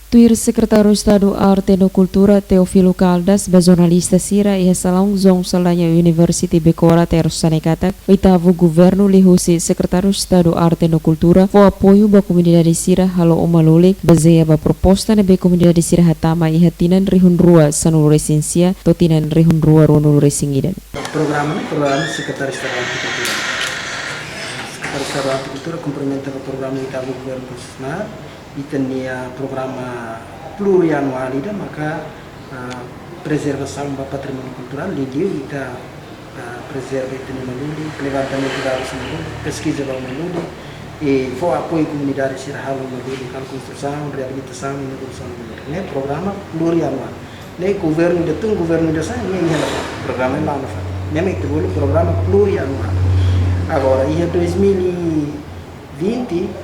Tuir Secretário de Estado Arte e Cultura Teofilo Caldas, jornalista Sira e Salão Zong Salanya University Becora Terus Sanekata, oitavo governo lihusi Secretário de Estado Arte e Cultura, for apoio ba comunidade Sira halo omalulik, baseia ba proposta na be comunidade Sira hatama e hatinan rihun rua sanul resensia, totinan rihun rua ronul resingidan. Programa Secretário de Estado Arte e Cultura. Secretário de Estado Arte e Cultura cumprimenta o programa oitavo governo constitucional. Itania programa plurianual ida maka preservação do patrimônio cultural lidio ita preserva itani maluli levantamento da maluli pesquisa da maluli e for apoio comunidade sirhalo maluli kan construção reabilitação e inauguração maluli né programa plurianual né governo de tung governo de sa né programa lá na né itu bolo programa plurianual agora em 2020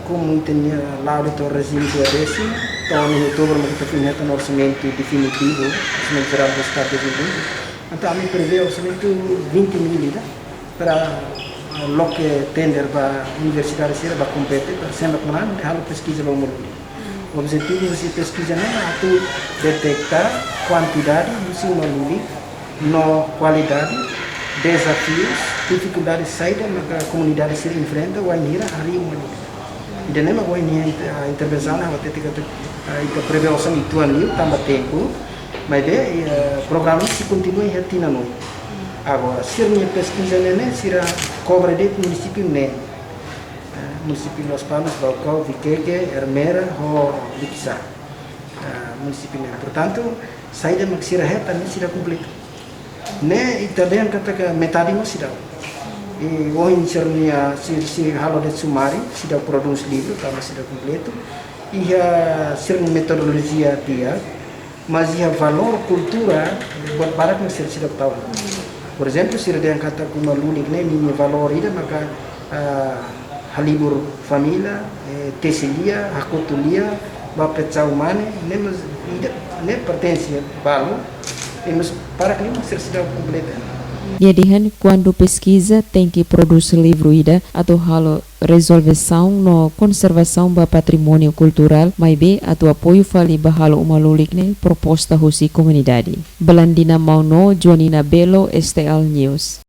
como tinha lá do regime do décimo, então em outubro nós temos um orçamento definitivo, orçamento geral do Estado de 2020, então me prevê orçamento 20 mil para o que tender para a universidade ser para competir, para sempre com ano, de pesquisa para o mundo. O objetivo é pesquisa não é detectar quantidade do seu mundo, não qualidade, desafios, dificuldades saídas na comunidade se enfrenta ou ainda hari uma e daí mesmo a intervenção na técnica a prevenção itu ali também tempo mas o programa se continua em rotina não agora se minha pesquisa né será cobre de município né município Los Palmas Balcão Viqueque Hermera ou Lixá município né portanto saída mas será reta não será completa né e também kata metade não será e hoje se halo de sumari sudah produz livro também sudah completo e a ser metodologia dia mas a valor cultura buat barat não ser sudah tahu por exemplo se dia kata kuma lunik né minha valor ida maka halibur família tesilia hakutulia bapetsa humane né né pertence valor mas para que não ser sudah completa. Yadihan, quando pesquisa tem que produzir livro ida atau halo resolução no conservação do patrimônio cultural, mas bem atau apoio fali bahalo umalulik ne proposta husi comunidade. Belandina Mauno, Joanina Belo, STL News.